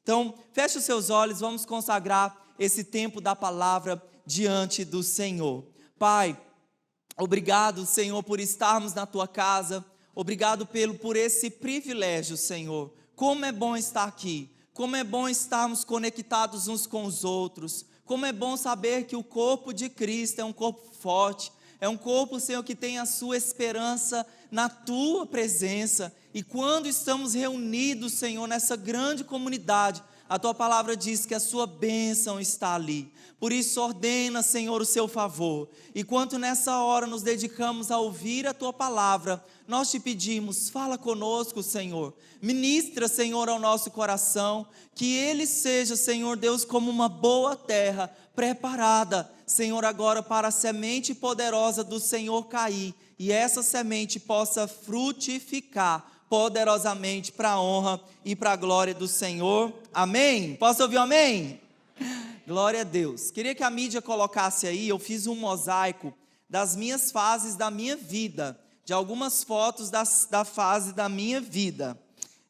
Então, feche os seus olhos, vamos consagrar esse tempo da palavra diante do Senhor. Pai, obrigado, Senhor, por estarmos na Tua casa, obrigado por esse privilégio, Senhor. Como é bom estar aqui, como é bom estarmos conectados uns com os outros, como é bom saber que o corpo de Cristo é um corpo forte, é um corpo, Senhor, que tem a sua esperança na Tua presença. E quando estamos reunidos, Senhor, nessa grande comunidade, a Tua palavra diz que a Sua bênção está ali. Por isso ordena, Senhor, o Seu favor. E quanto nessa hora nos dedicamos a ouvir a Tua palavra, nós te pedimos, fala conosco, Senhor. Ministra, Senhor, ao nosso coração, que ele seja, Senhor Deus, como uma boa terra, preparada, Senhor, agora para a semente poderosa do Senhor cair, e essa semente possa frutificar poderosamente para a honra e para a glória do Senhor. Amém? Posso ouvir um amém? Glória a Deus. Queria que a mídia colocasse aí, eu fiz um mosaico das minhas fases da minha vida, de algumas fotos da fase da minha vida.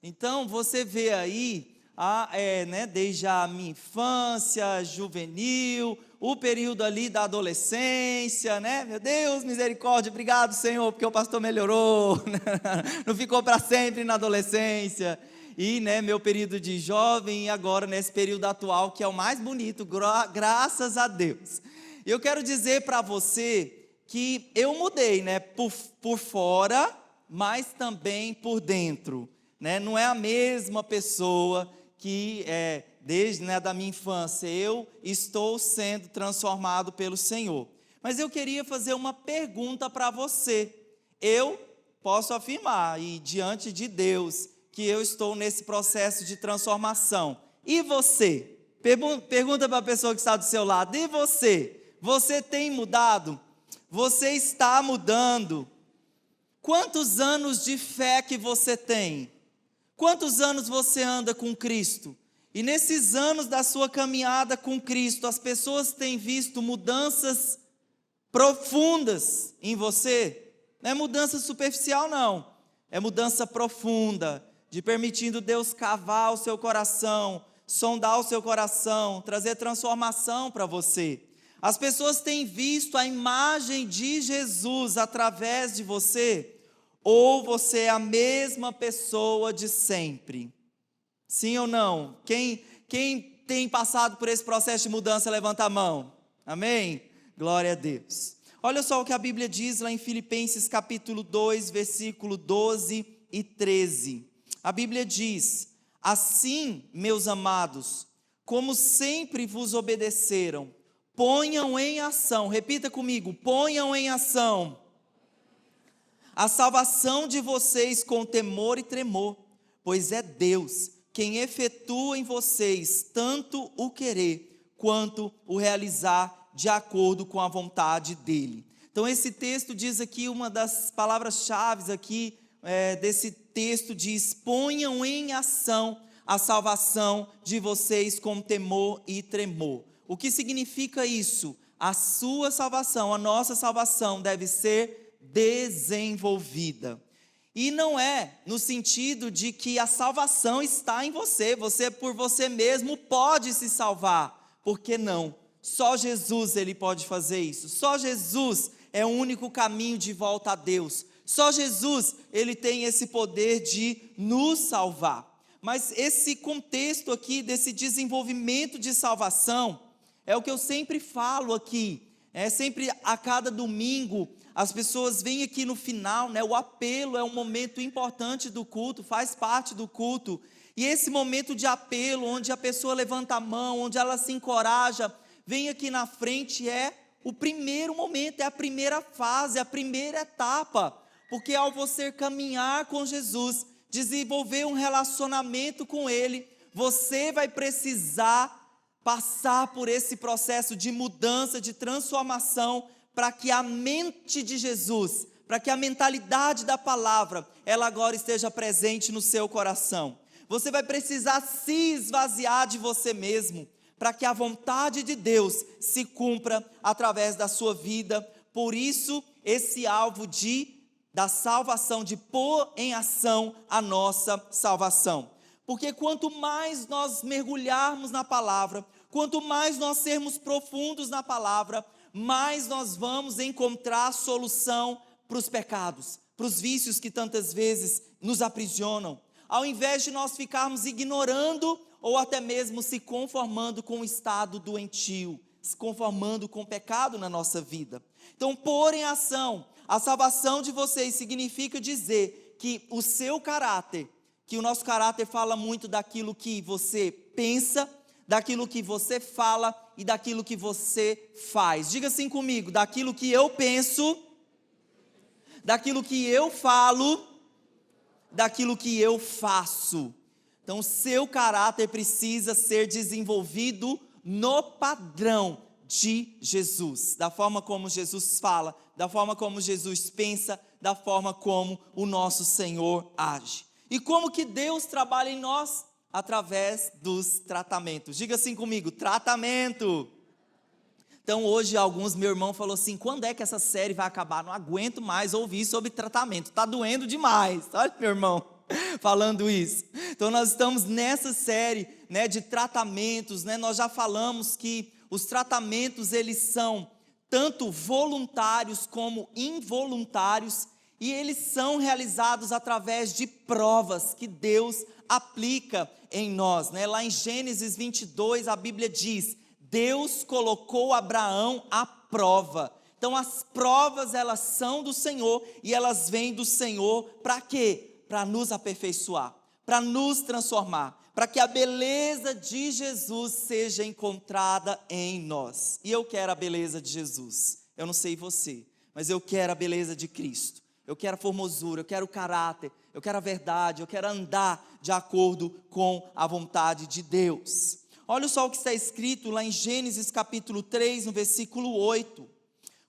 Então, você vê aí, desde a minha infância, juvenil, o período ali da adolescência, né? Meu Deus, misericórdia, obrigado, Senhor, porque o pastor melhorou, não ficou para sempre na adolescência. E, meu período de jovem, e agora nesse período atual, que é o mais bonito, graças a Deus. E eu quero dizer para você que eu mudei, por fora, mas também por dentro, não é a mesma pessoa que desde da minha infância, eu estou sendo transformado pelo Senhor. Mas eu queria fazer uma pergunta para você. Eu posso afirmar, e diante de Deus, que eu estou nesse processo de transformação. E você? Pergunta para a pessoa que está do seu lado, e você? Você tem mudado? Você está mudando? Quantos anos de fé que você tem? Quantos anos você anda com Cristo? E nesses anos da sua caminhada com Cristo, as pessoas têm visto mudanças profundas em você? Não é mudança superficial, não. É mudança profunda, de permitindo Deus cavar o seu coração, sondar o seu coração, trazer transformação para você. As pessoas têm visto a imagem de Jesus através de você, ou você é a mesma pessoa de sempre? Sim ou não? Quem tem passado por esse processo de mudança, levanta a mão. Amém? Glória a Deus. Olha só o que a Bíblia diz lá em Filipenses capítulo 2, versículo 12 e 13. A Bíblia diz: assim, meus amados, como sempre vos obedeceram, ponham em ação, repita comigo, ponham em ação a salvação de vocês com temor e tremor, pois é Deus quem efetua em vocês tanto o querer quanto o realizar de acordo com a vontade dele. Então esse texto diz aqui, uma das palavras-chave aqui desse texto diz: ponham em ação a salvação de vocês com temor e tremor. O que significa isso? A sua salvação, a nossa salvação deve ser desenvolvida. E não é no sentido de que a salvação está em você, você por você mesmo pode se salvar. Por que não? Só Jesus ele pode fazer isso. Só Jesus é o único caminho de volta a Deus. Só Jesus ele tem esse poder de nos salvar. Mas esse contexto aqui desse desenvolvimento de salvação é o que eu sempre falo aqui. Sempre a cada domingo as pessoas vêm aqui no final, o apelo é um momento importante do culto, faz parte do culto. E esse momento de apelo, onde a pessoa levanta a mão, onde ela se encoraja, vem aqui na frente, é o primeiro momento, é a primeira fase, a primeira etapa. Porque ao você caminhar com Jesus, desenvolver um relacionamento com Ele, você vai precisar passar por esse processo de mudança, de transformação, para que a mente de Jesus, para que a mentalidade da palavra, ela agora esteja presente no seu coração. Você vai precisar se esvaziar de você mesmo, para que a vontade de Deus se cumpra através da sua vida. Por isso, esse alvo da salvação, de pôr em ação a nossa salvação. Porque quanto mais nós mergulharmos na palavra, quanto mais nós sermos profundos na palavra, mais nós vamos encontrar solução para os pecados, para os vícios que tantas vezes nos aprisionam. Ao invés de nós ficarmos ignorando ou até mesmo se conformando com o estado doentio, se conformando com o pecado na nossa vida. Então, pôr em ação a salvação de vocês significa dizer que o seu caráter, que o nosso caráter fala muito daquilo que você pensa, daquilo que você fala e daquilo que você faz. Diga assim comigo: daquilo que eu penso, daquilo que eu falo, daquilo que eu faço. Então, o seu caráter precisa ser desenvolvido no padrão de Jesus, da forma como Jesus fala, da forma como Jesus pensa, da forma como o nosso Senhor age. E como que Deus trabalha em nós? Através dos tratamentos. Diga assim comigo: tratamento. Então hoje meu irmão falou assim: quando é que essa série vai acabar? Não aguento mais ouvir sobre tratamento, está doendo demais. Olha meu irmão falando isso. Então nós estamos nessa série, né, de tratamentos, né? Nós já falamos que os tratamentos eles são tanto voluntários como involuntários, e eles são realizados através de provas que Deus aplica em nós, né? Lá em Gênesis 22 a Bíblia diz: Deus colocou Abraão à prova. Então as provas elas são do Senhor e elas vêm do Senhor para quê? Para nos aperfeiçoar, para nos transformar, para que a beleza de Jesus seja encontrada em nós. E eu quero a beleza de Jesus. Eu não sei você, mas eu quero a beleza de Cristo. Eu quero a formosura, eu quero o caráter, eu quero a verdade, eu quero andar de acordo com a vontade de Deus. Olha só o que está escrito lá em Gênesis capítulo 3, no versículo 8.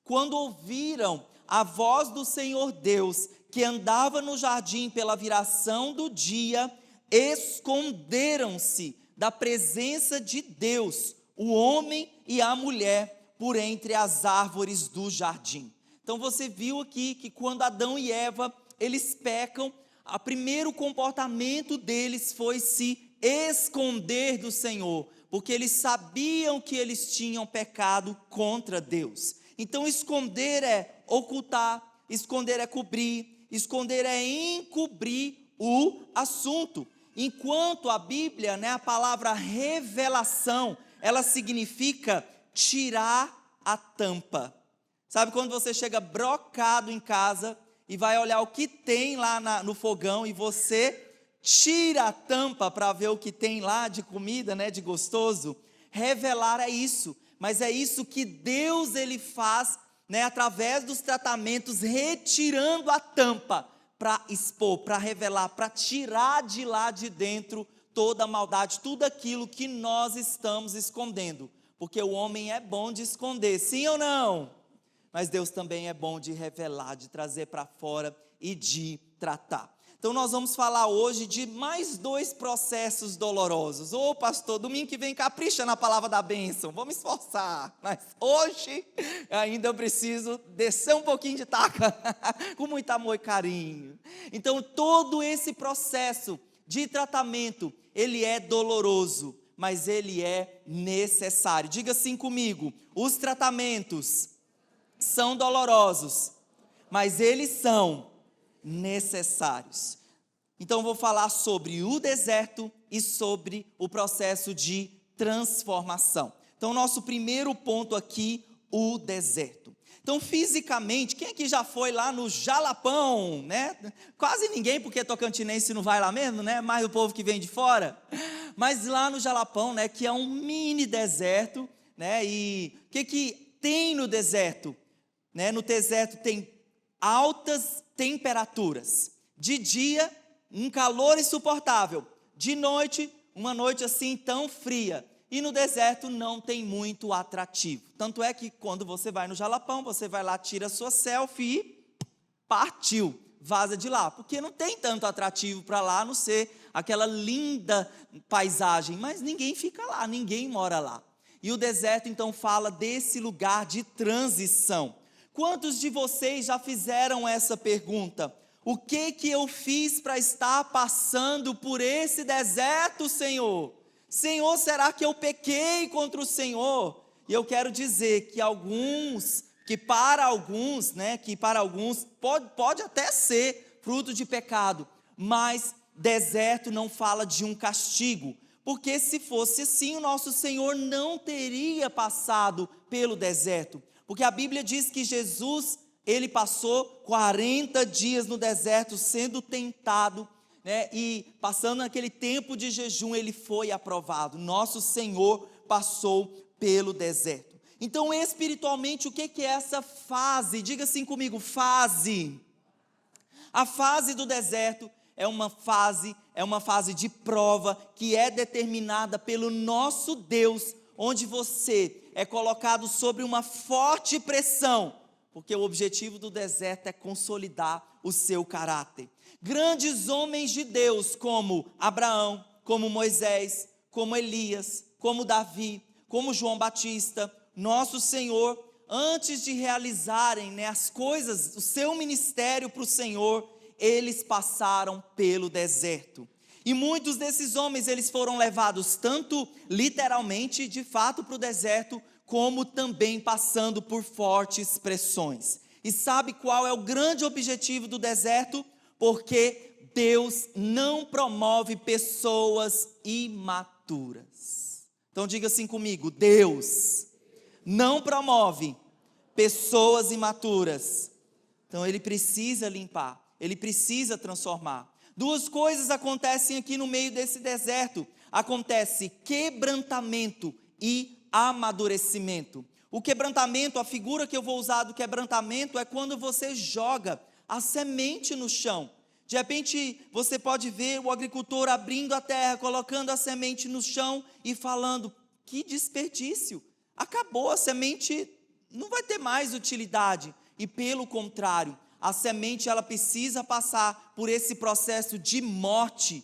Quando ouviram a voz do Senhor Deus, que andava no jardim pela viração do dia, esconderam-se da presença de Deus, o homem e a mulher, por entre as árvores do jardim. Então você viu aqui que quando Adão e Eva, eles pecam, o primeiro comportamento deles foi se esconder do Senhor, porque eles sabiam que eles tinham pecado contra Deus. Então esconder é ocultar, esconder é cobrir, esconder é encobrir o assunto. Enquanto a Bíblia, né, a palavra revelação, ela significa tirar a tampa. Sabe quando você chega brocado em casa e vai olhar o que tem lá no fogão e você tira a tampa para ver o que tem lá de comida, né, de gostoso? Revelar é isso, mas é isso que Deus ele faz, né, através dos tratamentos, retirando a tampa para expor, para revelar, para tirar de lá de dentro toda a maldade, tudo aquilo que nós estamos escondendo, porque o homem é bom de esconder, sim ou não? Mas Deus também é bom de revelar, de trazer para fora e de tratar. Então nós vamos falar hoje de mais 2 processos dolorosos. Ô pastor, domingo que vem capricha na palavra da bênção, vamos esforçar. Mas hoje ainda eu preciso descer um pouquinho de taca, com muito amor e carinho. Então todo esse processo de tratamento, ele é doloroso, mas ele é necessário. Diga assim comigo: os tratamentos são dolorosos, mas eles são necessários. Então vou falar sobre o deserto e sobre o processo de transformação. Então nosso primeiro ponto aqui, o deserto. Então fisicamente, quem aqui já foi lá no Jalapão, né? Quase ninguém, porque tocantinense não vai lá mesmo, né? Mais o povo que vem de fora. Mas lá no Jalapão, né, que é um mini deserto, né? E o que tem no deserto? Né? No deserto tem altas temperaturas. De dia, um calor insuportável. De noite, uma noite assim tão fria. E no deserto não tem muito atrativo. Tanto é que quando você vai no Jalapão, você vai lá, tira sua selfie e partiu, vaza de lá. Porque não tem tanto atrativo para lá, a não ser aquela linda paisagem. Mas ninguém fica lá, ninguém mora lá. E o deserto então fala desse lugar de transição. Quantos de vocês já fizeram essa pergunta? O que eu fiz para estar passando por esse deserto, Senhor? Senhor, será que eu pequei contra o Senhor? E eu quero dizer que para alguns pode até ser fruto de pecado, mas deserto não fala de um castigo, porque se fosse assim, o nosso Senhor não teria passado pelo deserto, porque a Bíblia diz que Jesus, ele passou 40 dias no deserto sendo tentado, e passando aquele tempo de jejum, ele foi aprovado. Nosso Senhor passou pelo deserto. Então, espiritualmente, o que é essa fase? Diga assim comigo, fase. A fase do deserto é uma fase de prova que é determinada pelo nosso Deus, onde você é colocado sobre uma forte pressão, porque o objetivo do deserto é consolidar o seu caráter. Grandes homens de Deus como Abraão, como Moisés, como Elias, como Davi, como João Batista, nosso Senhor, antes de realizarem as coisas, o seu ministério para o Senhor, eles passaram pelo deserto. E muitos desses homens, eles foram levados tanto literalmente, de fato, para o deserto, como também passando por fortes pressões. E sabe qual é o grande objetivo do deserto? Porque Deus não promove pessoas imaturas. Então diga assim comigo, Deus não promove pessoas imaturas. Então ele precisa limpar, ele precisa transformar. Duas coisas acontecem aqui no meio desse deserto. Acontece quebrantamento e amadurecimento. O quebrantamento, a figura que eu vou usar do quebrantamento é quando você joga a semente no chão. De repente você pode ver o agricultor abrindo a terra, colocando a semente no chão e falando, que desperdício, acabou, a semente não vai ter mais utilidade. E pelo contrário, a semente ela precisa passar por esse processo de morte,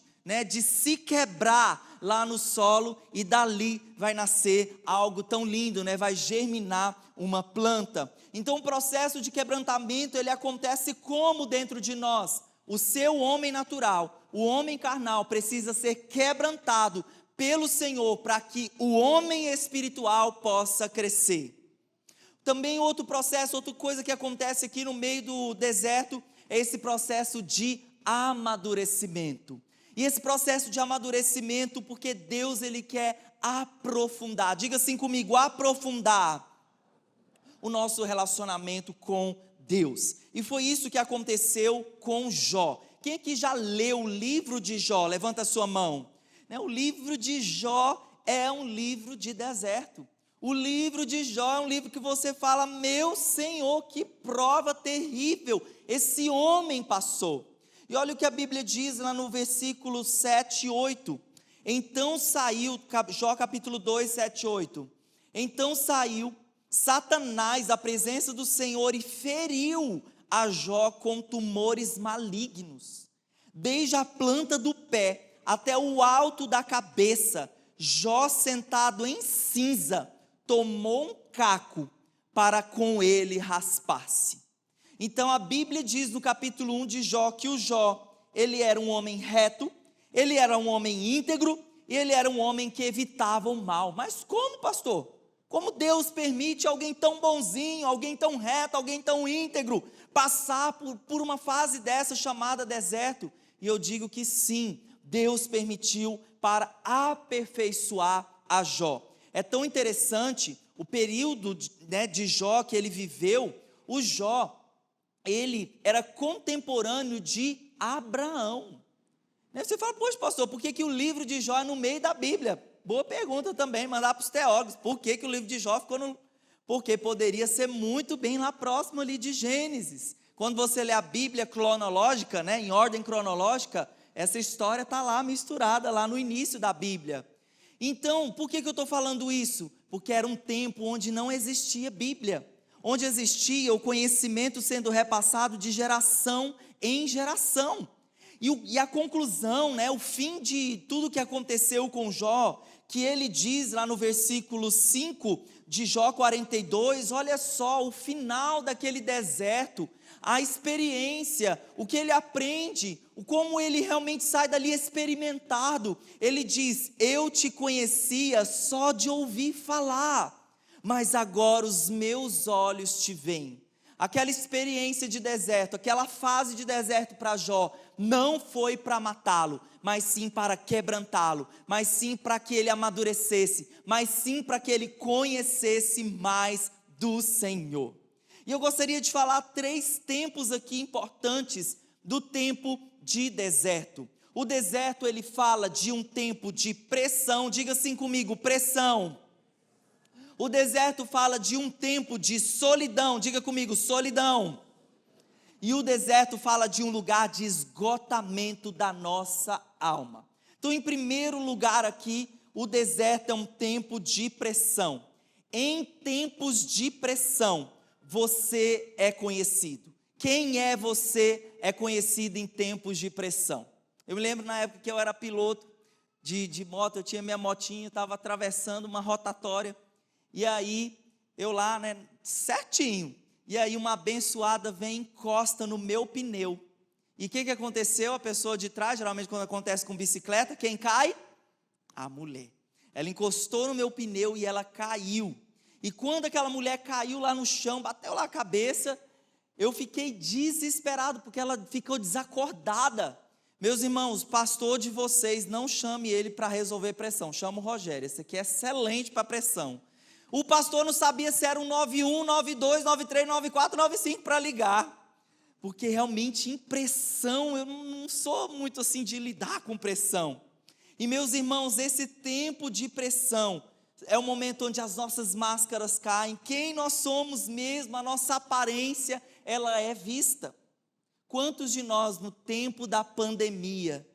de se quebrar lá no solo, e dali vai nascer algo tão lindo, vai germinar uma planta. Então o processo de quebrantamento, ele acontece como dentro de nós? O seu homem natural, o homem carnal precisa ser quebrantado pelo Senhor, para que o homem espiritual possa crescer. Também outro processo, outra coisa que acontece aqui no meio do deserto, é esse processo de amadurecimento. E esse processo de amadurecimento, porque Deus ele quer aprofundar, diga assim comigo, aprofundar o nosso relacionamento com Deus. E foi isso que aconteceu com Jó. Quem aqui já leu o livro de Jó? Levanta a sua mão. O livro de Jó é um livro de deserto. O livro de Jó é um livro que você fala, meu Senhor, que prova terrível esse homem passou. E olha o que a Bíblia diz lá no versículo 7 e 8. Então saiu, Jó capítulo 2, 7 e 8. Então saiu Satanás da presença do Senhor e feriu a Jó com tumores malignos. Desde a planta do pé até o alto da cabeça, Jó sentado em cinza, tomou um caco para com ele raspar-se. Então a Bíblia diz no capítulo 1 de Jó, que o Jó, ele era um homem reto, ele era um homem íntegro, e ele era um homem que evitava o mal. Mas como, pastor? Como Deus permite alguém tão bonzinho, alguém tão reto, alguém tão íntegro, passar por uma fase dessa chamada deserto? E eu digo que sim, Deus permitiu para aperfeiçoar a Jó. É tão interessante o período de Jó que ele viveu. O Jó, ele era contemporâneo de Abraão. Você fala, poxa pastor, por que o livro de Jó é no meio da Bíblia? Boa pergunta também, mandar para os teólogos, por que o livro de Jó ficou no... Porque poderia ser muito bem lá próximo ali de Gênesis. Quando você lê a Bíblia cronológica, em ordem cronológica, essa história está lá misturada, lá no início da Bíblia. Então, por que eu estou falando isso? Porque era um tempo onde não existia Bíblia, onde existia o conhecimento sendo repassado de geração em geração. E a conclusão, o fim de tudo que aconteceu com Jó, que ele diz lá no versículo 5 de Jó 42, olha só, o final daquele deserto, a experiência, o que ele aprende, como ele realmente sai dali experimentado. Ele diz: eu te conhecia só de ouvir falar, mas agora os meus olhos te veem. Aquela experiência de deserto, aquela fase de deserto para Jó, não foi para matá-lo, mas sim para quebrantá-lo, mas sim para que ele amadurecesse, mas sim para que ele conhecesse mais do Senhor. E eu gostaria de falar 3 tempos aqui importantes do tempo de deserto. O deserto, ele fala de um tempo de pressão, diga assim comigo, pressão. O deserto fala de um tempo de solidão, diga comigo, solidão. E o deserto fala de um lugar de esgotamento da nossa alma. Então, em primeiro lugar aqui, o deserto é um tempo de pressão. Em tempos de pressão, você é conhecido. Quem é você é conhecido em tempos de pressão. Eu me lembro na época que eu era piloto de moto, eu tinha minha motinha, estava atravessando uma rotatória, e aí eu lá, né, certinho, e aí uma abençoada vem e encosta no meu pneu. E o que aconteceu? A pessoa de trás, geralmente quando acontece com bicicleta, quem cai? A mulher. Ela encostou no meu pneu e ela caiu. E quando aquela mulher caiu lá no chão, bateu lá a cabeça, eu fiquei desesperado, porque ela ficou desacordada. Meus irmãos, pastor de vocês, não chame ele para resolver pressão, chama o Rogério, esse aqui é excelente para pressão. O pastor não sabia se era um 91, 92, 93, 94, 95 para ligar, porque realmente em pressão, eu não sou muito assim de lidar com pressão. E meus irmãos, esse tempo de pressão é o momento onde as nossas máscaras caem, quem nós somos mesmo, a nossa aparência, ela é vista. Quantos de nós no tempo da pandemia,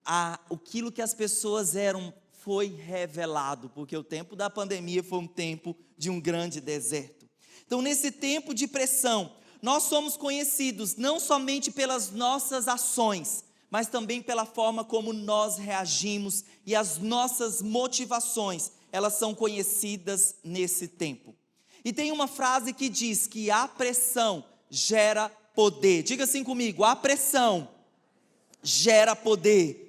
aquilo que as pessoas eram foi revelado, porque o tempo da pandemia foi um tempo de um grande deserto. Então, nesse tempo de pressão, nós somos conhecidos não somente pelas nossas ações, mas também pela forma como nós reagimos, e as nossas motivações, elas são conhecidas nesse tempo. E tem uma frase que diz que a pressão gera poder. Diga assim comigo, a pressão gera poder.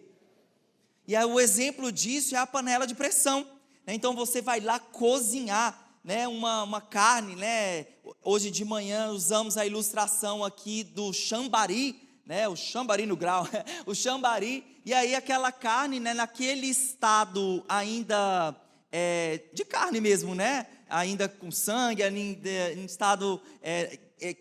E aí, o exemplo disso é a panela de pressão. Então você vai lá cozinhar, né, uma carne, né? Hoje de manhã usamos a ilustração aqui do chambari, né, o chambari no grau, o chambari, e aí aquela carne, né, naquele estado ainda de carne mesmo, né, ainda com sangue, ainda em estado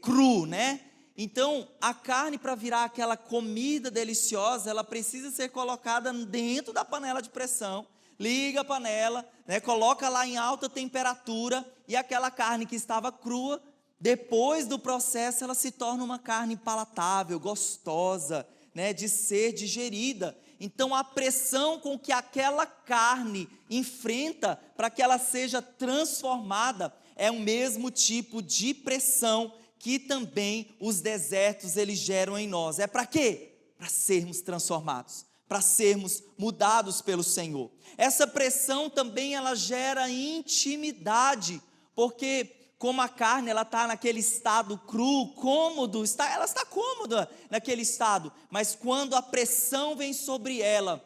cru, né? Então, a carne, para virar aquela comida deliciosa, ela precisa ser colocada dentro da panela de pressão. Liga a panela, né, coloca lá em alta temperatura, e aquela carne que estava crua, depois do processo, ela se torna uma carne palatável, gostosa, né, de ser digerida. Então, a pressão com que aquela carne enfrenta para que ela seja transformada é o mesmo tipo de pressão que também os desertos eles geram em nós. É para quê? Para sermos transformados, para sermos mudados pelo Senhor. Essa pressão também ela gera intimidade, porque como a carne ela está naquele estado cru, cômodo, ela está cômoda naquele estado, mas quando a pressão vem sobre ela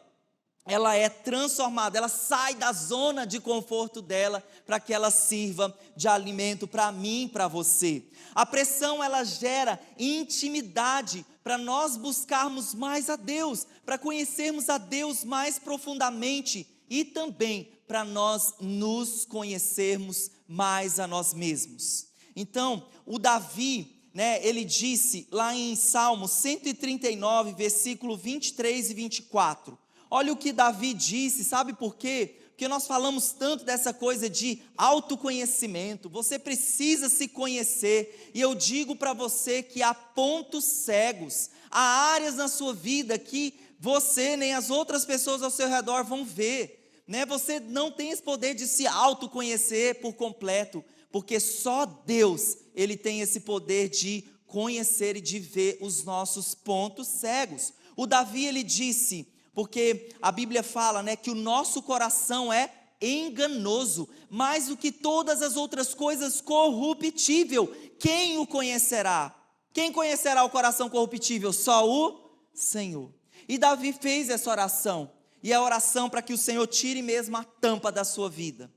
é transformada, ela sai da zona de conforto dela, para que ela sirva de alimento para mim e para você. A pressão ela gera intimidade, para nós buscarmos mais a Deus, para conhecermos a Deus mais profundamente, e também para nós nos conhecermos mais a nós mesmos. Então, o Davi, né, ele disse lá em Salmo 139, versículo 23 e 24, olha o que Davi disse, sabe por quê? Porque nós falamos tanto dessa coisa de autoconhecimento, você precisa se conhecer, e eu digo para você que há pontos cegos, há áreas na sua vida que você nem as outras pessoas ao seu redor vão ver, né? Você não tem esse poder de se autoconhecer por completo, porque só Deus, Ele tem esse poder de conhecer e de ver os nossos pontos cegos. O Davi, ele disse, porque a Bíblia fala, né, que o nosso coração é enganoso, mais do que todas as outras coisas corruptível. Quem o conhecerá? Quem conhecerá o coração corruptível? Só o Senhor. E Davi fez essa oração, e a oração para que o Senhor tire mesmo a tampa da sua vida.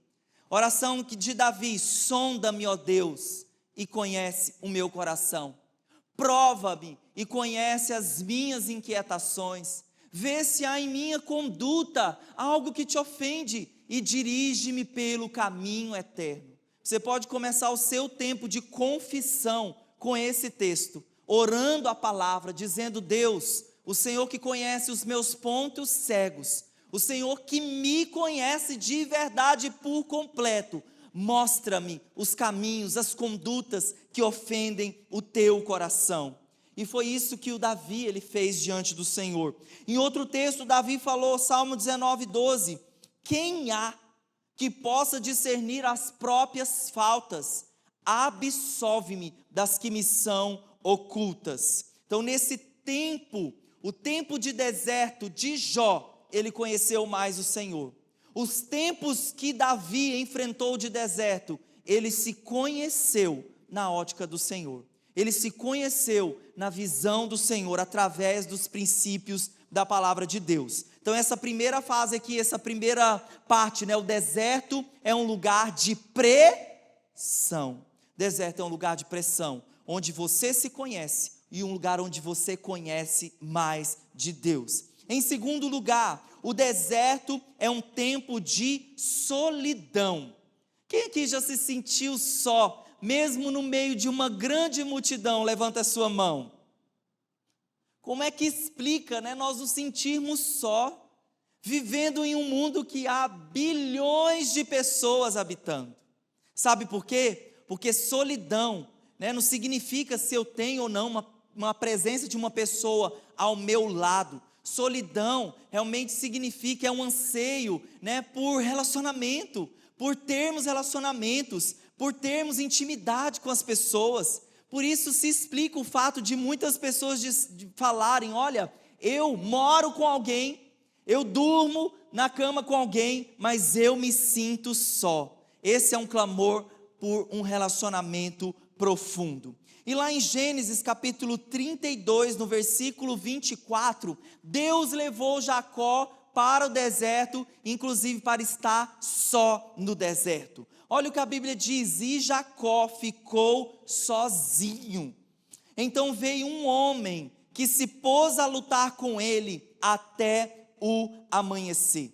Oração de Davi: sonda-me, ó Deus, e conhece o meu coração. Prova-me e conhece as minhas inquietações. Vê se há em minha conduta algo que te ofende e dirige-me pelo caminho eterno. Você pode começar o seu tempo de confissão com esse texto, orando a palavra, dizendo: Deus, o Senhor que conhece os meus pontos cegos, o Senhor que me conhece de verdade por completo, mostra-me os caminhos, as condutas que ofendem o teu coração. E foi isso que o Davi ele fez diante do Senhor. Em outro texto, Davi falou, Salmo 19:12, quem há que possa discernir as próprias faltas? Absolve-me das que me são ocultas. Então, nesse tempo, o tempo de deserto de Jó, ele conheceu mais o Senhor. Os tempos que Davi enfrentou de deserto, ele se conheceu na ótica do Senhor. Ele se conheceu na visão do Senhor, através dos princípios da palavra de Deus. Então essa primeira fase aqui, essa primeira parte, o deserto é um lugar de pressão. Deserto é um lugar de pressão, onde você se conhece, e um lugar onde você conhece mais de Deus. Em segundo lugar, o deserto é um tempo de solidão. Quem aqui já se sentiu só, mesmo no meio de uma grande multidão? Levanta a sua mão. Como é que explica, nós nos sentirmos só, vivendo em um mundo que há bilhões de pessoas habitando? Sabe por quê? Porque solidão, não significa se eu tenho ou não uma presença de uma pessoa ao meu lado. Solidão realmente significa, é um anseio, por relacionamento, por termos relacionamentos, por termos intimidade com as pessoas. Por isso se explica o fato de muitas pessoas de falarem: olha, eu moro com alguém, eu durmo na cama com alguém, mas eu me sinto só. Esse é um clamor por um relacionamento profundo. E lá em Gênesis capítulo 32, no versículo 24, Deus levou Jacó para o deserto, inclusive para estar só no deserto. Olha o que a Bíblia diz: e Jacó ficou sozinho. Então veio um homem que se pôs a lutar com ele até o amanhecer.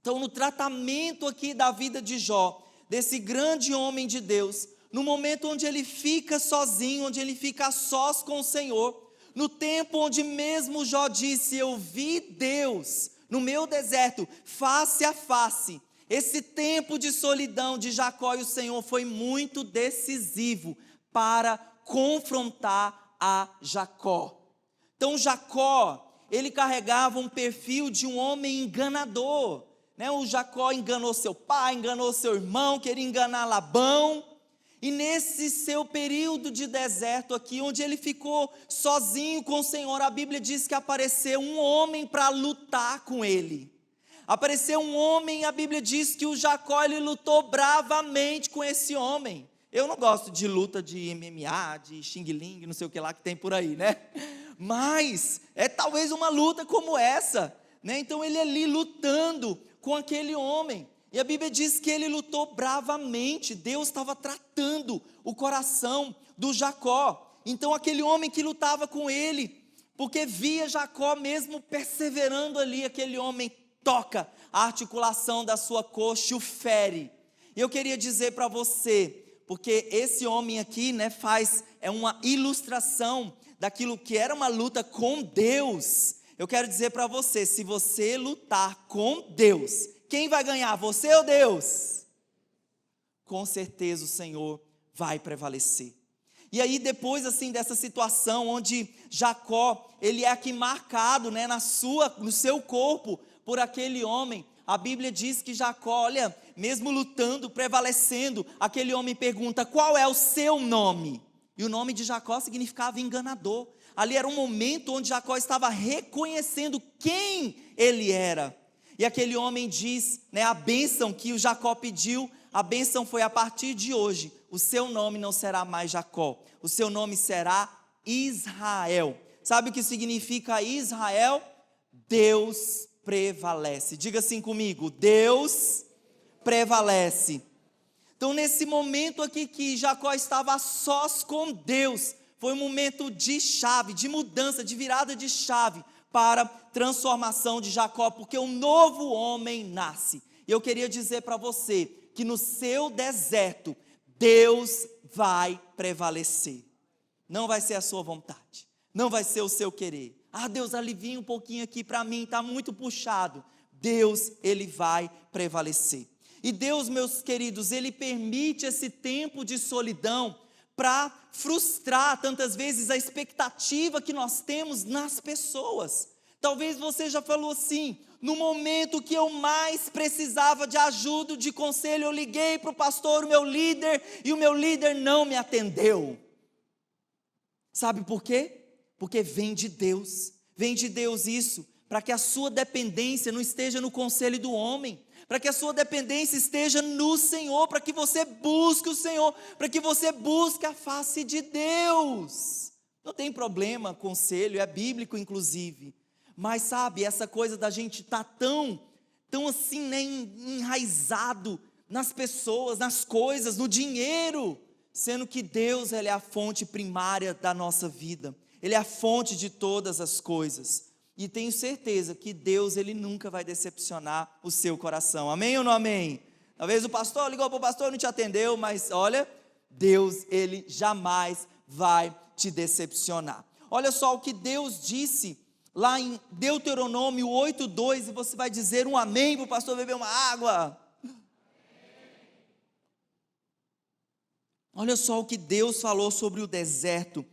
Então, no tratamento aqui da vida de Jó, desse grande homem de Deus, no momento onde ele fica sozinho, onde ele fica a sós com o Senhor, no tempo onde mesmo Jó disse: eu vi Deus no meu deserto, face a face. Esse tempo de solidão de Jacó e o Senhor foi muito decisivo para confrontar a Jacó. Então Jacó, ele carregava um perfil de um homem enganador, O Jacó enganou seu pai, enganou seu irmão, queria enganar Labão. E nesse seu período de deserto aqui, onde ele ficou sozinho com o Senhor, a Bíblia diz que apareceu um homem para lutar com ele. Apareceu um homem, a Bíblia diz que o Jacó, ele lutou bravamente com esse homem. Eu não gosto de luta de MMA, de xing-ling, não sei o que lá que tem por aí, Mas é talvez uma luta como essa, Então ele ali lutando com aquele homem. E a Bíblia diz que ele lutou bravamente. Deus estava tratando o coração do Jacó. Então aquele homem que lutava com ele, porque via Jacó mesmo perseverando ali, aquele homem toca a articulação da sua coxa e o fere. E eu queria dizer para você, porque esse homem aqui, é uma ilustração daquilo que era uma luta com Deus. Eu quero dizer para você, se você lutar com Deus, quem vai ganhar, você ou Deus? Com certeza o Senhor vai prevalecer. E aí depois dessa situação onde Jacó, ele é aqui marcado, no seu corpo por aquele homem, a Bíblia diz que Jacó, olha, mesmo lutando, prevalecendo, aquele homem pergunta: qual é o seu nome? E o nome de Jacó significava enganador. Ali era um momento onde Jacó estava reconhecendo quem ele era. E aquele homem diz, né, a bênção que o Jacó pediu, a bênção foi: a partir de hoje, o seu nome não será mais Jacó, o seu nome será Israel. Sabe o que significa Israel? Deus prevalece. Diga assim comigo: Deus prevalece. Então, nesse momento aqui que Jacó estava a sós com Deus, foi um momento de chave, de mudança, de virada de chave para a transformação de Jacó, porque um novo homem nasce. E eu queria dizer para você que no seu deserto, Deus vai prevalecer. Não vai ser a sua vontade, não vai ser o seu querer. Ah, Deus, alivia um pouquinho aqui para mim, está muito puxado. Deus, Ele vai prevalecer. E Deus, meus queridos, Ele permite esse tempo de solidão para frustrar tantas vezes a expectativa que nós temos nas pessoas. Talvez você já falou assim: no momento que eu mais precisava de ajuda, de conselho, eu liguei para o pastor, o meu líder, e o meu líder não me atendeu. Sabe por quê? Porque vem de Deus isso, para que a sua dependência não esteja no conselho do homem, para que a sua dependência esteja no Senhor, para que você busque o Senhor, para que você busque a face de Deus. Não tem problema, conselho, é bíblico inclusive, mas sabe, essa coisa da gente estar tão assim, né, enraizado nas pessoas, nas coisas, no dinheiro, sendo que Deus, Ele é a fonte primária da nossa vida, Ele é a fonte de todas as coisas. E tenho certeza que Deus, Ele nunca vai decepcionar o seu coração. Amém ou não amém? Talvez o pastor ligou para o pastor e não te atendeu, mas olha, Deus, Ele jamais vai te decepcionar. Olha só o que Deus disse lá em Deuteronômio 8:2, e você vai dizer um amém para o pastor beber uma água. Olha só o que Deus falou sobre o deserto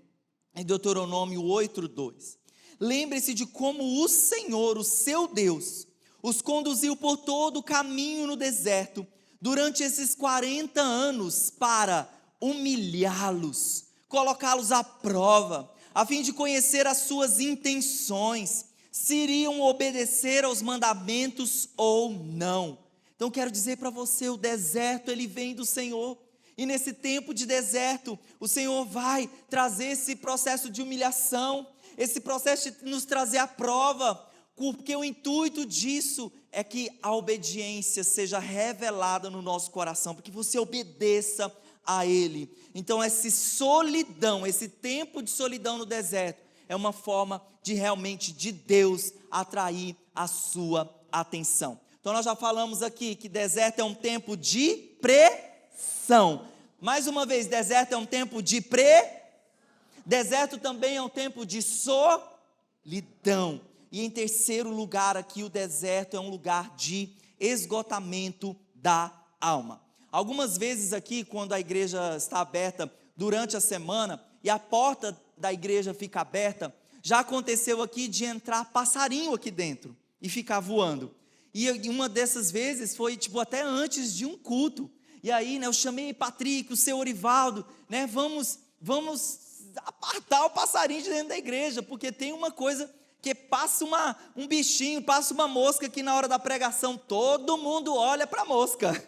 em Deuteronômio 8:2. Lembre-se de como o Senhor, o seu Deus, os conduziu por todo o caminho no deserto, durante esses 40 anos, para humilhá-los, colocá-los à prova, a fim de conhecer as suas intenções, se iriam obedecer aos mandamentos ou não. Então quero dizer para você, o deserto, ele vem do Senhor. E nesse tempo de deserto, o Senhor vai trazer esse processo de humilhação, esse processo de nos trazer à prova, porque o intuito disso é que a obediência seja revelada no nosso coração, porque você obedeça a Ele. Então essa solidão, esse tempo de solidão no deserto, é uma forma de realmente de Deus atrair a sua atenção. Então nós já falamos aqui que deserto é um tempo de pressão. Mais uma vez, deserto é um tempo de deserto também é um tempo de solidão. E em terceiro lugar aqui, o deserto é um lugar de esgotamento da alma. Algumas vezes aqui, quando a igreja está aberta durante a semana e a porta da igreja fica aberta, já aconteceu aqui de entrar passarinho aqui dentro e ficar voando. E uma dessas vezes foi até antes de um culto. E aí, né, eu chamei Patrick, o seu Orivaldo, né, vamos apartar o passarinho de dentro da igreja, porque tem uma coisa que passa um bichinho, passa uma mosca que na hora da pregação todo mundo olha para a mosca.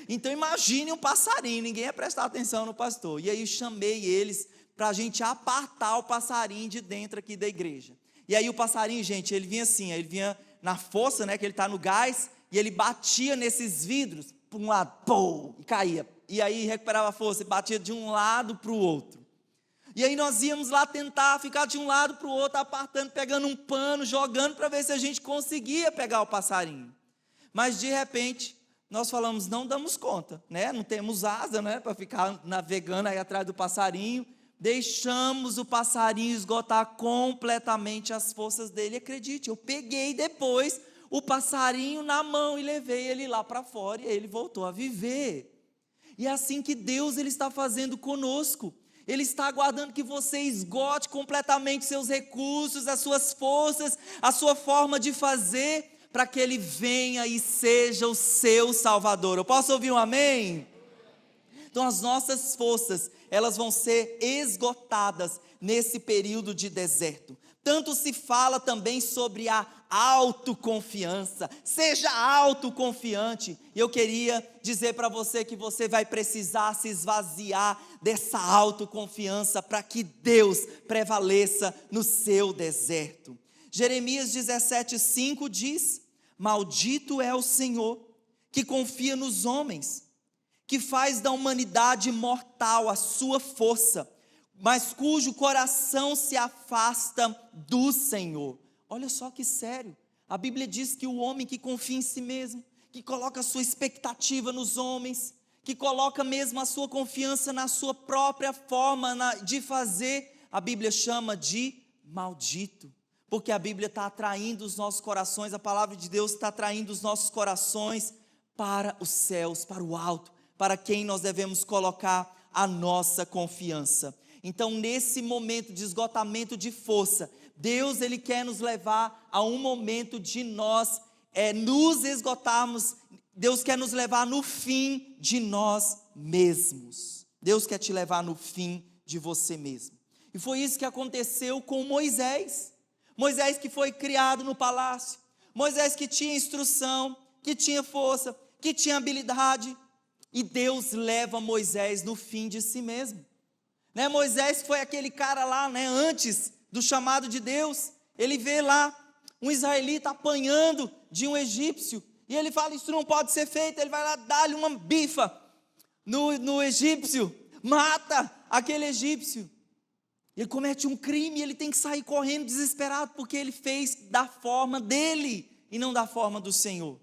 Então imagine um passarinho, ninguém ia prestar atenção no pastor. E aí eu chamei eles para a gente apartar o passarinho de dentro aqui da igreja. E aí o passarinho, gente, ele vinha assim, ele vinha na força, né, que ele está no gás, e ele batia nesses vidros, para um lado, pô, e caía. E aí recuperava a força e batia de um lado para o outro. E aí nós íamos lá tentar ficar de um lado para o outro, apartando, pegando um pano, jogando para ver se a gente conseguia pegar o passarinho. Mas de repente, nós falamos, não damos conta, né? Não temos asa, né, para ficar navegando aí atrás do passarinho. Deixamos o passarinho esgotar completamente as forças dele. Acredite, eu peguei depois o passarinho na mão e levei ele lá para fora e ele voltou a viver. E é assim que Deus, Ele está fazendo conosco. Ele está aguardando que você esgote completamente seus recursos, as suas forças, a sua forma de fazer, para que Ele venha e seja o seu Salvador. Eu posso ouvir um amém? Então as nossas forças, elas vão ser esgotadas nesse período de deserto. Tanto se fala também sobre a autoconfiança. Seja autoconfiante. E eu queria dizer para você que você vai precisar se esvaziar dessa autoconfiança para que Deus prevaleça no seu deserto. Jeremias 17:5 diz: maldito é o Senhor que confia nos homens, que faz da humanidade mortal a sua força, mas cujo coração se afasta do Senhor. Olha só que sério, a Bíblia diz que o homem que confia em si mesmo, que coloca a sua expectativa nos homens, que coloca mesmo a sua confiança na sua própria forma de fazer, a Bíblia chama de maldito, porque a Bíblia está atraindo os nossos corações, a palavra de Deus está atraindo os nossos corações para os céus, para o alto, para quem nós devemos colocar a nossa confiança. Então, nesse momento de esgotamento de força, Deus, Ele quer nos levar a um momento de nós nos esgotarmos. Deus quer nos levar no fim de nós mesmos. Deus quer te levar no fim de você mesmo. E foi isso que aconteceu com Moisés. Moisés que foi criado no palácio. Moisés que tinha instrução, que tinha força, que tinha habilidade. E Deus leva Moisés no fim de si mesmo. Moisés foi aquele cara lá, antes do chamado de Deus. Ele vê lá um israelita apanhando de um egípcio. E ele fala, isso não pode ser feito. Ele vai lá dar-lhe uma bifa no egípcio. Mata aquele egípcio. Ele comete um crime e ele tem que sair correndo desesperado, porque ele fez da forma dele e não da forma do Senhor.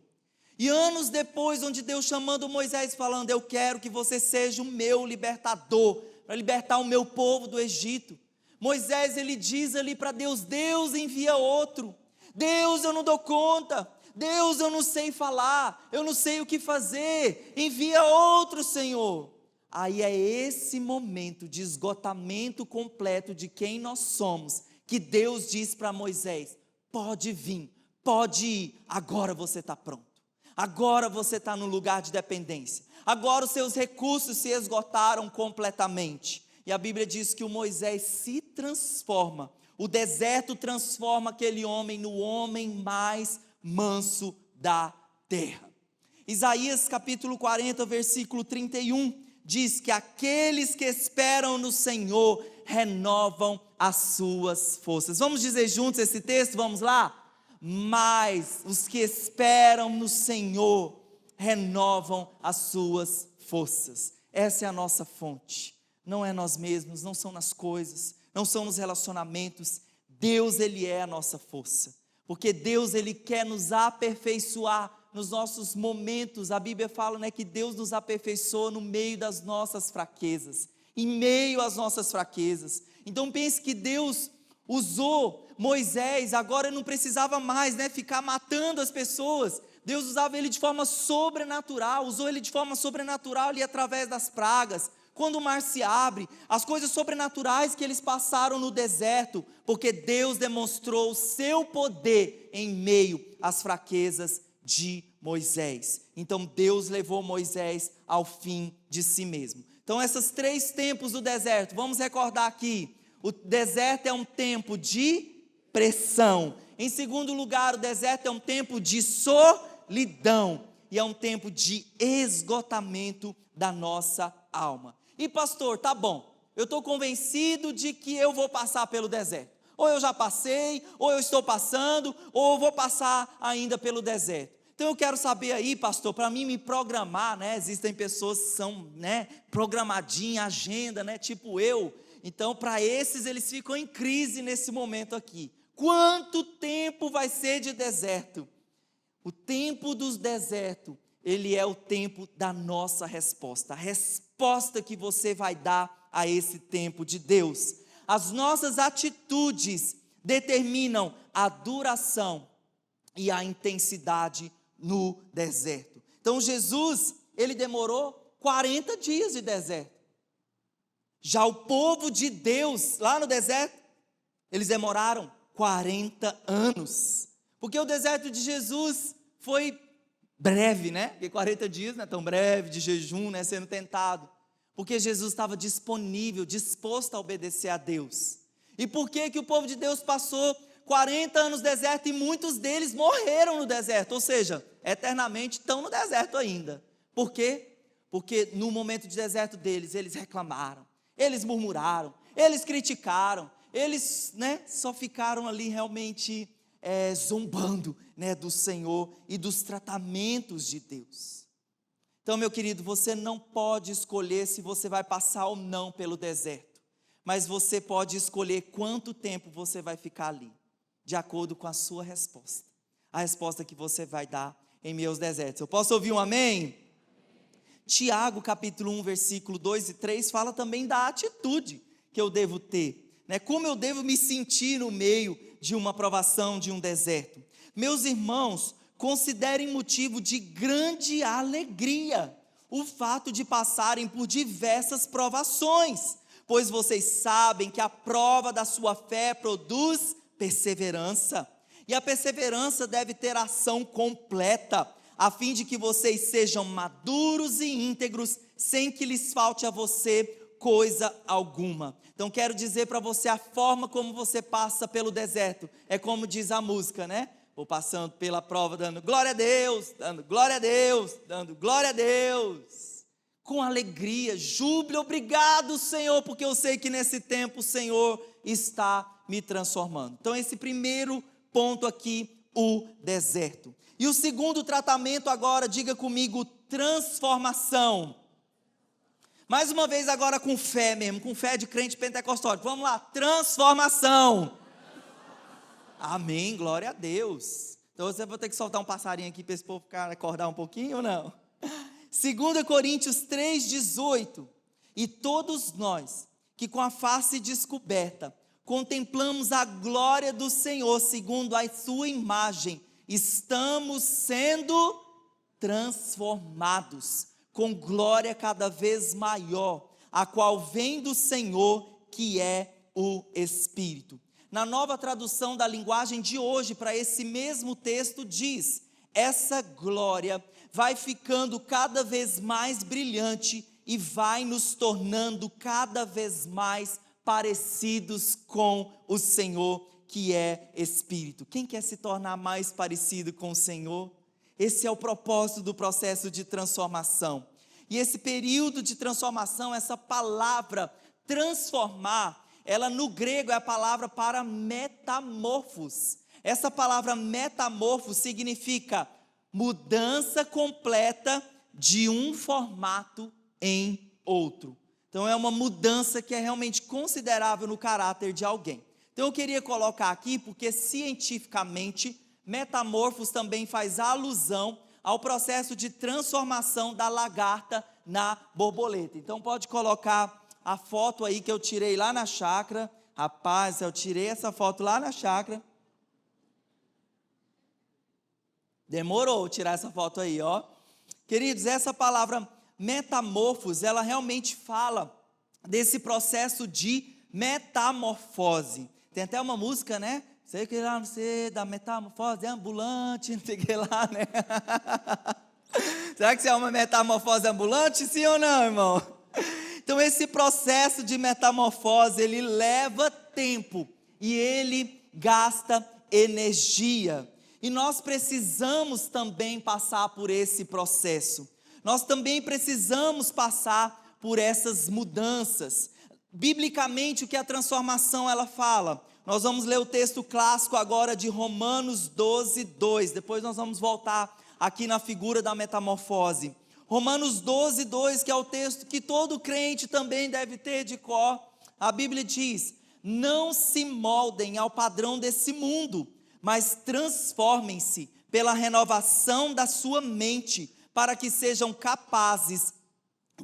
E anos depois, onde Deus chamando Moisés, falando, eu quero que você seja o meu libertador, para libertar o meu povo do Egito. Moisés, ele diz ali para Deus, Deus envia outro. Deus, eu não dou conta. Deus, eu não sei falar, eu não sei o que fazer. Envia outro, Senhor. Aí é esse momento de esgotamento completo de quem nós somos, que Deus diz para Moisés, pode vir, pode ir, agora você está pronto. Agora você está no lugar de dependência. Agora os seus recursos se esgotaram completamente. E a Bíblia diz que o Moisés se transforma. O deserto transforma aquele homem no homem mais manso da terra. Isaías capítulo 40, versículo 31, diz que aqueles que esperam no Senhor renovam as suas forças. Vamos dizer juntos esse texto? Vamos lá? Mas os que esperam no Senhor renovam as suas forças. Essa é a nossa fonte. Não é nós mesmos, não são nas coisas, não são nos relacionamentos. Deus, Ele é a nossa força. Porque Deus, Ele quer nos aperfeiçoar nos nossos momentos. A Bíblia fala, que Deus nos aperfeiçoa no meio das nossas fraquezas. Em meio às nossas fraquezas. Então pense que Deus usou Moisés, agora não precisava mais ficar matando as pessoas. Deus usava ele de forma sobrenatural, usou ele de forma sobrenatural ali através das pragas. Quando o mar se abre, as coisas sobrenaturais que eles passaram no deserto, porque Deus demonstrou o seu poder em meio às fraquezas de Moisés. Então Deus levou Moisés ao fim de si mesmo. Então esses 3 tempos do deserto, vamos recordar aqui, o deserto é um tempo de pressão. Em segundo lugar, o deserto é um tempo de solidão. E é um tempo de esgotamento da nossa alma. E pastor, tá bom, eu estou convencido de que eu vou passar pelo deserto. Ou eu já passei, ou eu estou passando, ou eu vou passar ainda pelo deserto. Então eu quero saber aí, pastor, para mim me programar, existem pessoas que são, programadinha, agenda, tipo eu. Então para esses eles ficam em crise nesse momento aqui. Quanto tempo vai ser de deserto? O tempo dos desertos, ele é o tempo da nossa resposta. A resposta que você vai dar a esse tempo de Deus. As nossas atitudes determinam a duração e a intensidade no deserto. Então Jesus, ele demorou 40 dias de deserto. Já o povo de Deus, lá no deserto, eles demoraram 40 anos. Porque o deserto de Jesus foi breve, Porque 40 dias não é tão breve, de jejum, sendo tentado. Porque Jesus estava disponível, disposto a obedecer a Deus. E por que que o povo de Deus passou 40 anos no deserto e muitos deles morreram no deserto? Ou seja, eternamente estão no deserto ainda. Por quê? Porque no momento de deserto deles, eles reclamaram, eles murmuraram, eles criticaram, eles só ficaram ali realmente zombando do Senhor e dos tratamentos de Deus. Então, meu querido, você não pode escolher se você vai passar ou não pelo deserto, mas você pode escolher quanto tempo você vai ficar ali, de acordo com a sua resposta, a resposta que você vai dar em meio aos desertos. Eu posso ouvir um amém? Tiago capítulo 1, versículo 2 e 3 fala também da atitude que eu devo ter, como eu devo me sentir no meio de uma provação, de um deserto. Meus irmãos, considerem motivo de grande alegria o fato de passarem por diversas provações, pois vocês sabem que a prova da sua fé produz perseverança, e a perseverança deve ter ação completa, a fim de que vocês sejam maduros e íntegros, sem que lhes falte a você coisa alguma. Então quero dizer para você, a forma como você passa pelo deserto, é como diz a música, Vou passando pela prova, dando glória a Deus, dando glória a Deus, dando glória a Deus, com alegria, júbilo, obrigado Senhor, porque eu sei que nesse tempo o Senhor está me transformando. Então esse primeiro ponto aqui, o deserto. E o segundo tratamento agora, diga comigo, transformação. Mais uma vez agora com fé mesmo, com fé de crente pentecostal. Vamos lá, transformação. Amém, glória a Deus. Então você vai ter que soltar um passarinho aqui para esse povo acordar um pouquinho ou não? 2 Coríntios 3,18. E todos nós, que com a face descoberta, contemplamos a glória do Senhor, segundo a sua imagem, estamos sendo transformados, com glória cada vez maior, a qual vem do Senhor, que é o Espírito. Na nova tradução da linguagem de hoje, para esse mesmo texto, diz: essa glória vai ficando cada vez mais brilhante e vai nos tornando cada vez mais parecidos com o Senhor, que é Espírito. Quem quer se tornar mais parecido com o Senhor? Esse é o propósito do processo de transformação. E esse período de transformação, essa palavra transformar, ela no grego é a palavra para metamorfos. Essa palavra metamorfos significa mudança completa de um formato em outro. Então é uma mudança que é realmente considerável no caráter de alguém. Então eu queria colocar aqui, porque cientificamente, metamorfos também faz alusão ao processo de transformação da lagarta na borboleta. Então pode colocar a foto aí que eu tirei lá na chácara. Rapaz, eu tirei essa foto lá na chácara. Demorou tirar essa foto aí, ó. Queridos, essa palavra metamorfos, ela realmente fala desse processo de metamorfose. Tem até uma música, Sei que lá, não sei, da metamorfose ambulante, não sei o que lá, Será que isso é uma metamorfose ambulante, sim ou não, irmão? Então esse processo de metamorfose, ele leva tempo e ele gasta energia. E nós precisamos também passar por esse processo. Nós também precisamos passar por essas mudanças. Biblicamente, o que a transformação ela fala? Nós vamos ler o texto clássico agora de Romanos 12, 2. Depois nós vamos voltar aqui na figura da metamorfose. Romanos 12, 2, que é o texto que todo crente também deve ter de cor. A Bíblia diz: não se moldem ao padrão desse mundo, mas transformem-se pela renovação da sua mente, para que sejam capazes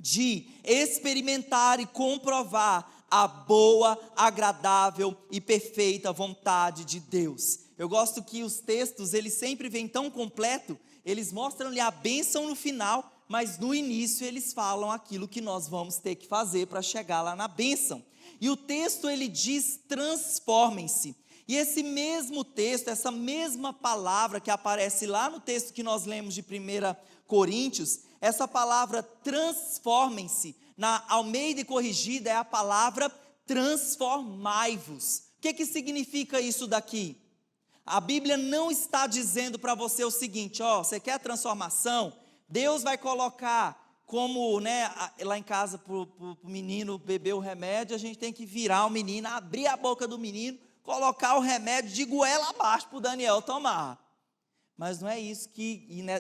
de experimentar e comprovar a boa, agradável e perfeita vontade de Deus. Eu gosto que os textos, eles sempre vêm tão completo, eles mostram-lhe a bênção no final, mas no início eles falam aquilo que nós vamos ter que fazer para chegar lá na bênção. E o texto ele diz: transformem-se. E esse mesmo texto, essa mesma palavra que aparece lá no texto que nós lemos de 1 Coríntios, essa palavra transformem-se, na Almeida Corrigida, é a palavra transformai-vos. O que significa isso daqui? A Bíblia não está dizendo para você o seguinte, você quer transformação? Deus vai colocar como, lá em casa, para o menino beber o remédio, a gente tem que virar o menino, abrir a boca do menino, colocar o remédio de goela abaixo para o Daniel tomar. Mas não é isso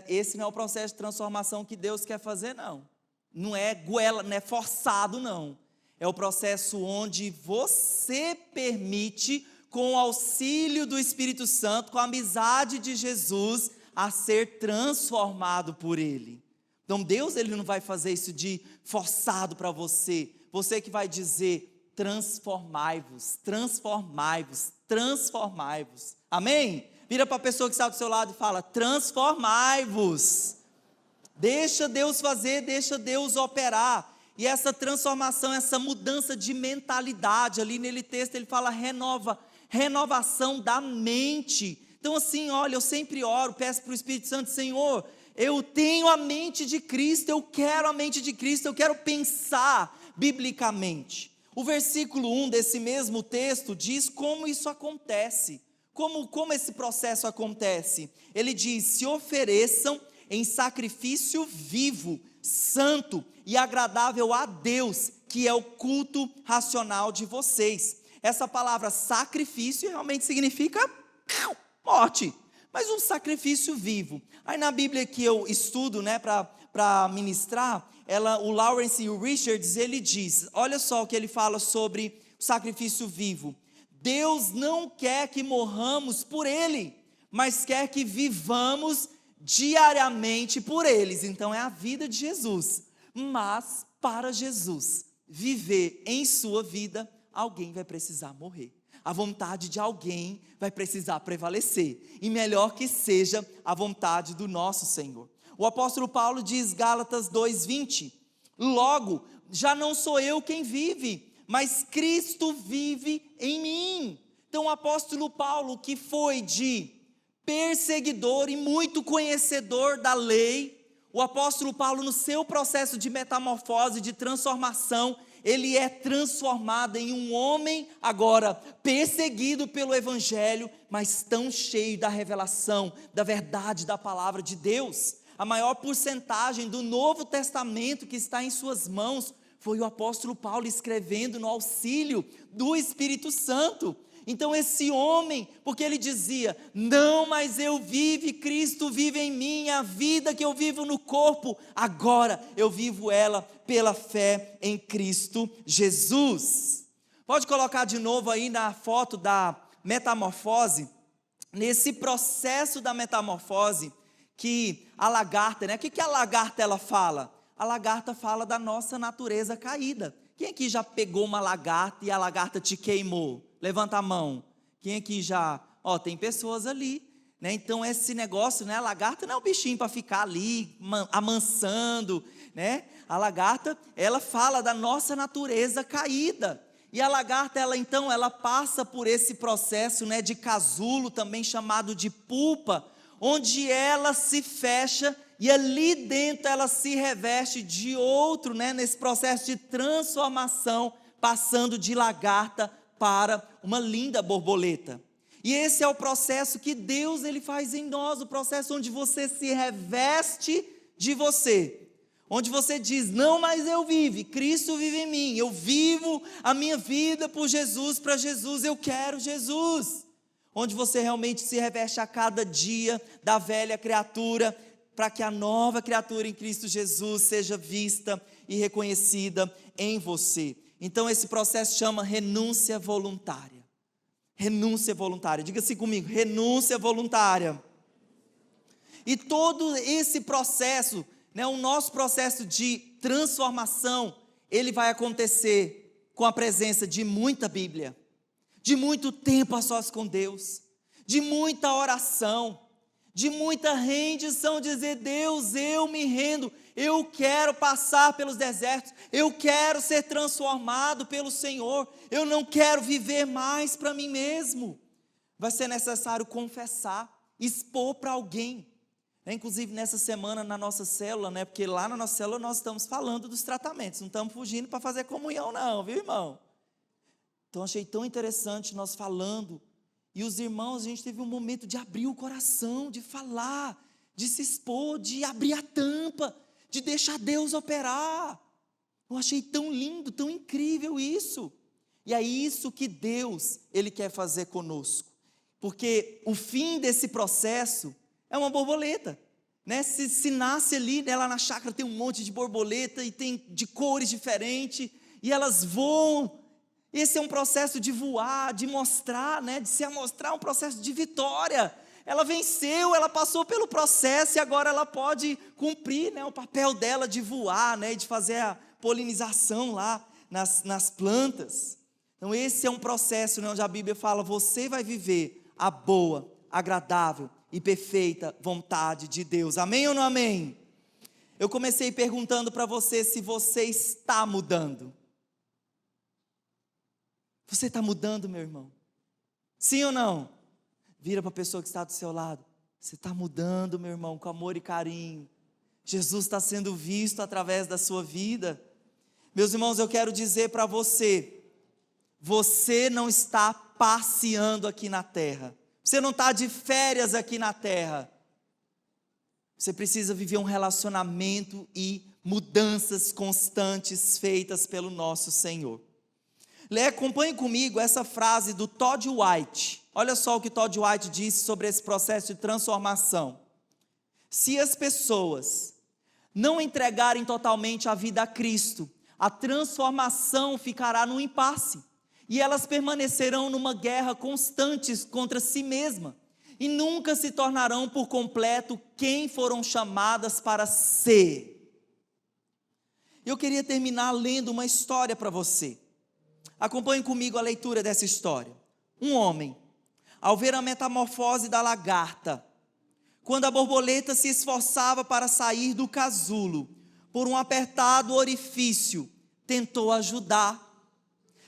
esse não é o processo de transformação que Deus quer fazer, não. Não é goela, não é forçado, não. É o processo onde você permite, com o auxílio do Espírito Santo, com a amizade de Jesus, a ser transformado por Ele. Então Deus, Ele não vai fazer isso de forçado para você. Você que vai dizer, transformai-vos, transformai-vos, transformai-vos. Amém? Vira para a pessoa que está do seu lado e fala, transformai-vos. Deixa Deus fazer, deixa Deus operar. E essa transformação, essa mudança de mentalidade, ali nele texto ele fala renovação da mente. Então assim, olha, eu sempre oro, peço para o Espírito Santo, Senhor, eu tenho a mente de Cristo, eu quero a mente de Cristo, eu quero pensar biblicamente. O versículo 1 desse mesmo texto diz como isso acontece, como esse processo acontece. Ele diz, se ofereçam em sacrifício vivo, santo e agradável a Deus, que é o culto racional de vocês. Essa palavra sacrifício realmente significa morte, mas um sacrifício vivo. Aí na Bíblia que eu estudo, para ministrar, o Lawrence e o Richards, ele diz, olha só o que ele fala sobre o sacrifício vivo. Deus não quer que morramos por Ele, mas quer que vivamos diariamente por eles. Então é a vida de Jesus. Mas para Jesus viver em sua vida, alguém vai precisar morrer. A vontade de alguém vai precisar prevalecer. E melhor que seja a vontade do nosso Senhor. O apóstolo Paulo diz, Gálatas 2:20, logo, já não sou eu quem vive, mas Cristo vive em mim. Então o apóstolo Paulo, que foi de perseguidor e muito conhecedor da lei, o apóstolo Paulo, no seu processo de metamorfose, de transformação, ele é transformado em um homem agora perseguido pelo evangelho, mas tão cheio da revelação, da verdade da palavra de Deus. A maior porcentagem do Novo Testamento que está em suas mãos foi o apóstolo Paulo escrevendo no auxílio do Espírito Santo. Então esse homem, porque ele dizia, não mais eu vivo, Cristo vive em mim, a vida que eu vivo no corpo, agora eu vivo ela pela fé em Cristo Jesus. Pode colocar de novo aí na foto da metamorfose, nesse processo da metamorfose, que a lagarta, o que a lagarta ela fala? A lagarta fala da nossa natureza caída. Quem aqui já pegou uma lagarta e a lagarta te queimou? Levanta a mão. Quem aqui já? Tem pessoas ali, Então esse negócio, a lagarta não é um bichinho para ficar ali amansando, A lagarta, ela fala da nossa natureza caída. E a lagarta, ela passa por esse processo, de casulo, também chamado de pupa, onde ela se fecha e ali dentro ela se reveste de outro, nesse processo de transformação, passando de lagarta para uma linda borboleta. E esse é o processo que Deus ele faz em nós, o processo onde você se reveste de você, onde você diz, não mais eu vivo, Cristo vive em mim, eu vivo a minha vida por Jesus, para Jesus, eu quero Jesus, onde você realmente se reveste a cada dia da velha criatura, para que a nova criatura em Cristo Jesus seja vista e reconhecida em você. Então esse processo chama renúncia voluntária. Renúncia voluntária, diga assim comigo, renúncia voluntária. E todo esse processo, o nosso processo de transformação, ele vai acontecer com a presença de muita Bíblia, de muito tempo a sós com Deus, de muita oração, de muita rendição, dizer, Deus, eu me rendo, eu quero passar pelos desertos, eu quero ser transformado pelo Senhor, eu não quero viver mais para mim mesmo. Vai ser necessário confessar, expor para alguém, inclusive nessa semana na nossa célula, porque lá na nossa célula nós estamos falando dos tratamentos, não estamos fugindo para fazer comunhão não, viu irmão? Então achei tão interessante nós falando, e os irmãos, a gente teve um momento de abrir o coração, de falar, de se expor, de abrir a tampa, de deixar Deus operar. Eu achei tão lindo, tão incrível isso. E é isso que Deus, Ele quer fazer conosco. Porque o fim desse processo é uma borboleta. Né? Se nasce ali, né, lá na chácara tem um monte de borboleta e tem de cores diferentes, e elas voam. Esse é um processo de voar, de mostrar, né, de se mostrar um processo de vitória. Ela venceu, ela passou pelo processo e agora ela pode cumprir, né, o papel dela de voar, né, de fazer a polinização lá nas plantas. Então esse é um processo, né, onde a Bíblia fala, você vai viver a boa, agradável e perfeita vontade de Deus. Amém ou não amém? Eu comecei perguntando para você se você está mudando. Você está mudando, meu irmão? Sim ou não? Vira para a pessoa que está do seu lado. Você está mudando, meu irmão, com amor e carinho. Jesus está sendo visto através da sua vida. Meus irmãos, eu quero dizer para você, você não está passeando aqui na terra. Você não está de férias aqui na terra. Você precisa viver um relacionamento e mudanças constantes feitas pelo nosso Senhor. Acompanhe comigo essa frase do Todd White. Olha só o que Todd White disse sobre esse processo de transformação. Se as pessoas não entregarem totalmente a vida a Cristo, a transformação ficará no impasse. E elas permanecerão numa guerra constante contra si mesma. E nunca se tornarão por completo quem foram chamadas para ser. Eu queria terminar lendo uma história para você. Acompanhe comigo a leitura dessa história. Um homem, ao ver a metamorfose da lagarta, quando a borboleta se esforçava para sair do casulo, por um apertado orifício, tentou ajudar.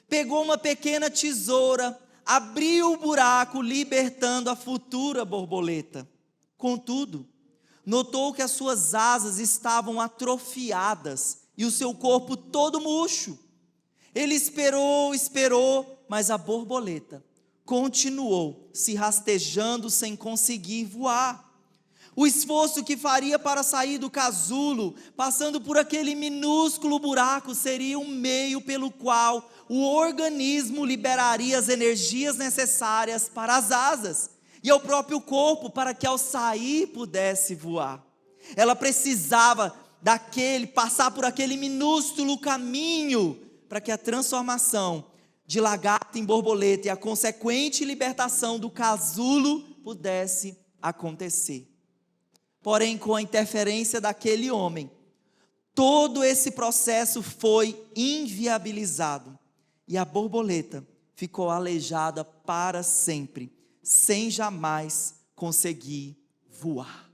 Pegou uma pequena tesoura, abriu o buraco, libertando a futura borboleta. Contudo, notou que as suas asas estavam atrofiadas e o seu corpo todo murcho. Ele esperou, mas a borboleta continuou se rastejando sem conseguir voar. O esforço que faria para sair do casulo, passando por aquele minúsculo buraco, seria um meio pelo qual o organismo liberaria as energias necessárias para as asas e ao próprio corpo para que ao sair pudesse voar. Ela precisava passar por aquele minúsculo caminho para que a transformação de lagarta em borboleta e a consequente libertação do casulo pudesse acontecer. Porém, com a interferência daquele homem, todo esse processo foi inviabilizado e a borboleta ficou aleijada para sempre, sem jamais conseguir voar.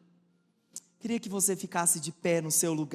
Queria que você ficasse de pé no seu lugar.